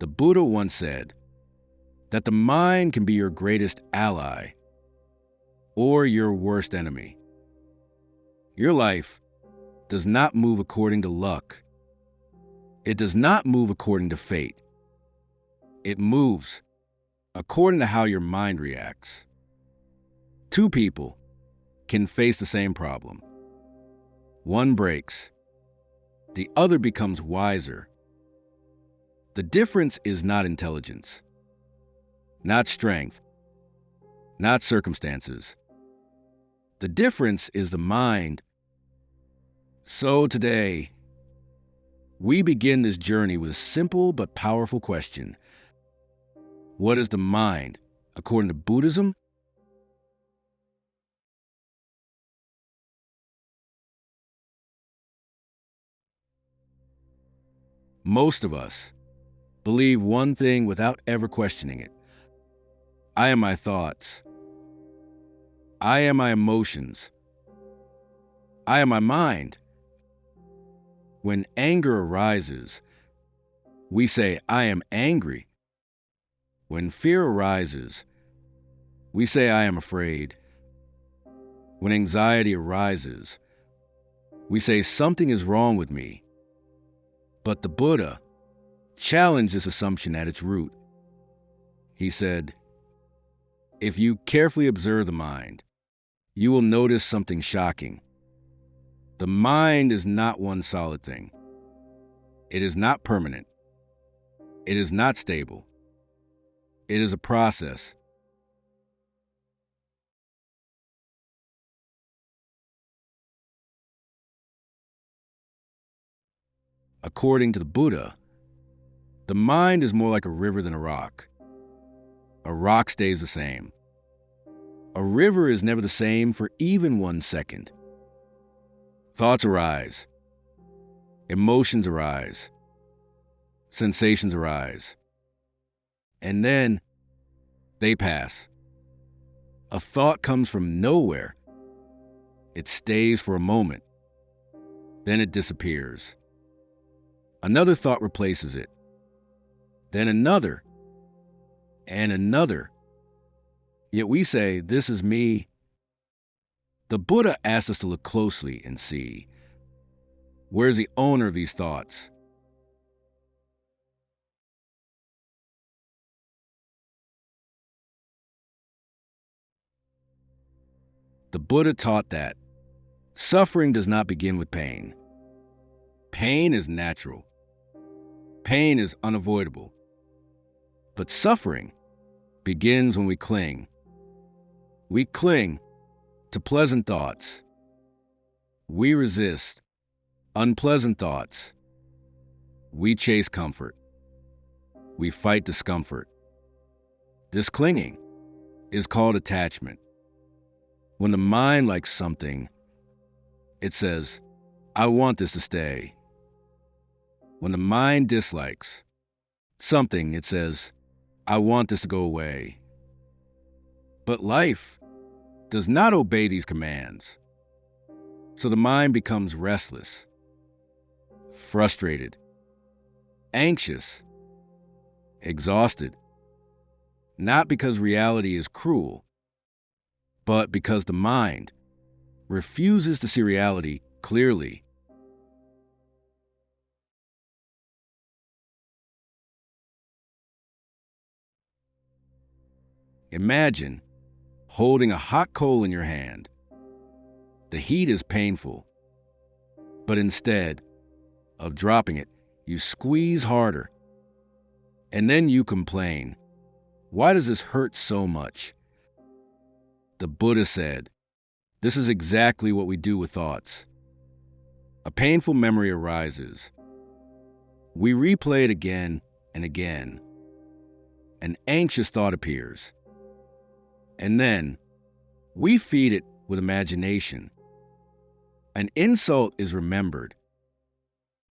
The Buddha once said that the mind can be your greatest ally or your worst enemy. Your life does not move according to luck. It does not move according to fate. It moves according to how your mind reacts. Two people can face the same problem. One breaks. The other becomes wiser. The difference is not intelligence, not strength, not circumstances. The difference is the mind. So today, we begin this journey with a simple but powerful question. What is the mind, according to Buddhism? Most of us believe one thing without ever questioning it. I am my thoughts. I am my emotions. I am my mind. When anger arises, we say, I am angry. When fear arises, we say, I am afraid. When anxiety arises, we say, something is wrong with me. But the Buddha challenged this assumption at its root. He said, if you carefully observe the mind, you will notice something shocking. The mind is not one solid thing. It is not permanent. It is not stable. It is a process. According to the Buddha, the mind is more like a river than a rock. A rock stays the same. A river is never the same for even 1 second. Thoughts arise. Emotions arise. Sensations arise. And then they pass. A thought comes from nowhere. It stays for a moment. Then it disappears. Another thought replaces it. Then another. And another. Yet we say, this is me. The Buddha asks us to look closely and see, where's the owner of these thoughts? The Buddha taught that suffering does not begin with pain. Pain is natural. Pain is unavoidable. But suffering begins when we cling. We cling to pleasant thoughts. We resist unpleasant thoughts. We chase comfort. We fight discomfort. This clinging is called attachment. When the mind likes something, it says, I want this to stay. When the mind dislikes something, it says, I want this to go away. But life does not obey these commands. So the mind becomes restless, frustrated, anxious, exhausted, not because reality is cruel, but because the mind refuses to see reality clearly. Imagine holding a hot coal in your hand. The heat is painful, but instead of dropping it, you squeeze harder. And then you complain, why does this hurt so much? The Buddha said, this is exactly what we do with thoughts. A painful memory arises. We replay it again and again. An anxious thought appears. And then we feed it with imagination. An insult is remembered.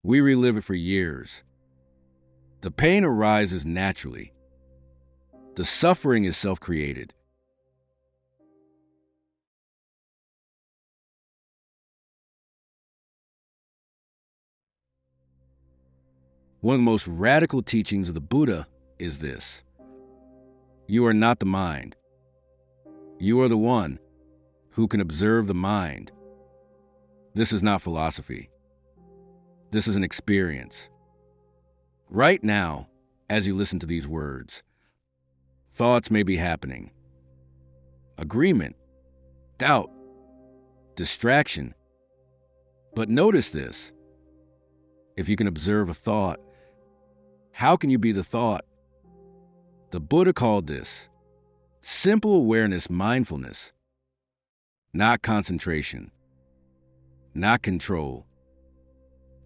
We relive it for years. The pain arises naturally. The suffering is self-created. One of the most radical teachings of the Buddha is this: you are not the mind. You are the one who can observe the mind. This is not philosophy. This is an experience. Right now, as you listen to these words, thoughts may be happening. Agreement, doubt, distraction. But notice this: if you can observe a thought, how can you be the thought? The Buddha called this simple awareness, mindfulness, not concentration, not control,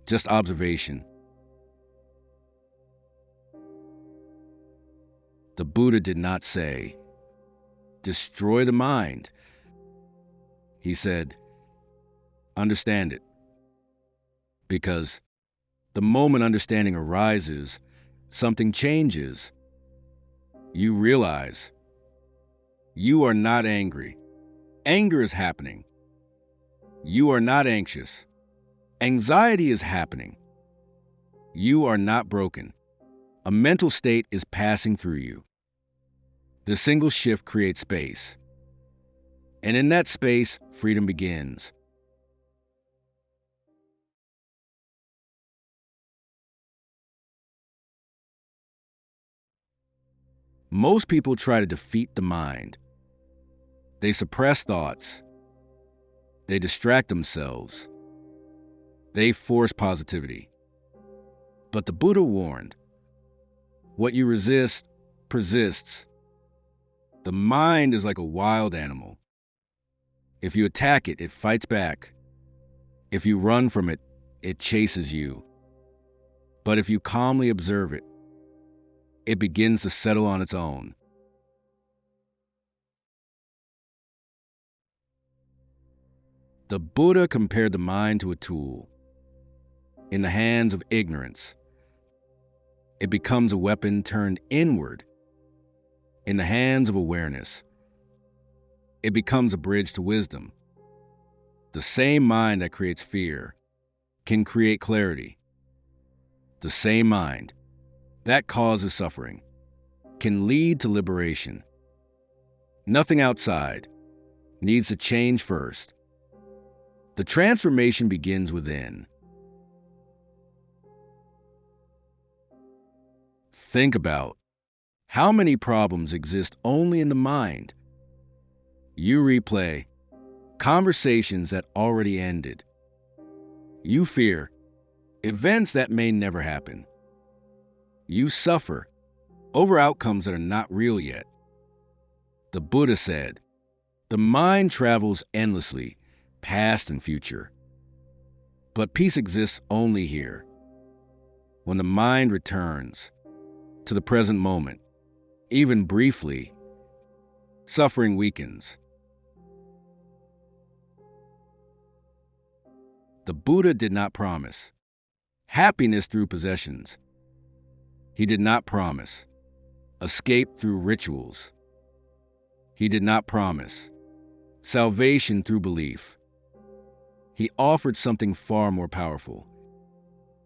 just observation. The Buddha did not say, destroy the mind. He said, understand it. Because the moment understanding arises, something changes. You realize you are not angry. Anger is happening. You are not anxious. Anxiety is happening. You are not broken. A mental state is passing through you. The single shift creates space. And in that space, freedom begins. Most people try to defeat the mind. They suppress thoughts. They distract themselves. They force positivity. But the Buddha warned, what you resist persists. The mind is like a wild animal. If you attack it, it fights back. If you run from it, it chases you. But if you calmly observe it, it begins to settle on its own. The Buddha compared the mind to a tool. In the hands of ignorance, it becomes a weapon turned inward. In the hands of awareness, it becomes a bridge to wisdom. The same mind that creates fear can create clarity. The same mind that causes suffering can lead to liberation. Nothing outside needs to change first. The transformation begins within. Think about how many problems exist only in the mind. You replay conversations that already ended. You fear events that may never happen. You suffer over outcomes that are not real yet. The Buddha said, the mind travels endlessly, past and future. But peace exists only here. When the mind returns to the present moment, even briefly, suffering weakens. The Buddha did not promise happiness through possessions. He did not promise escape through rituals. He did not promise salvation through belief. He offered something far more powerful: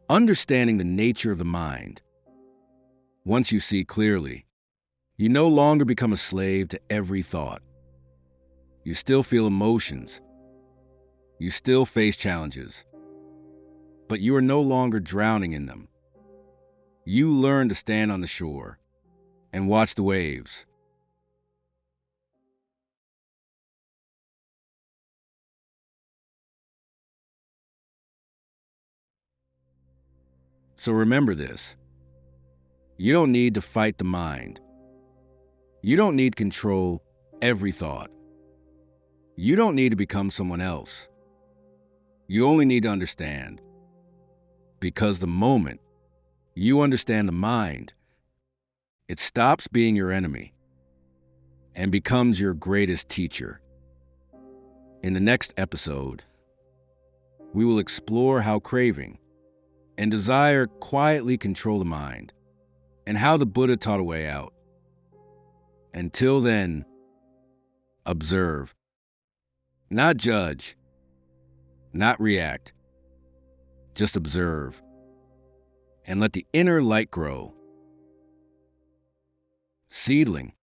understanding the nature of the mind. Once you see clearly, you no longer become a slave to every thought. You still feel emotions. You still face challenges. But you are no longer drowning in them. You learn to stand on the shore and watch the waves. So remember this: you don't need to fight the mind. You don't need to control every thought. You don't need to become someone else. You only need to understand. Because the moment you understand the mind, it stops being your enemy and becomes your greatest teacher. In the next episode, we will explore how craving and desire quietly control the mind, and how the Buddha taught a way out. Until then, observe. Not judge. Not react. Just observe. and let the inner light grow. Seedling.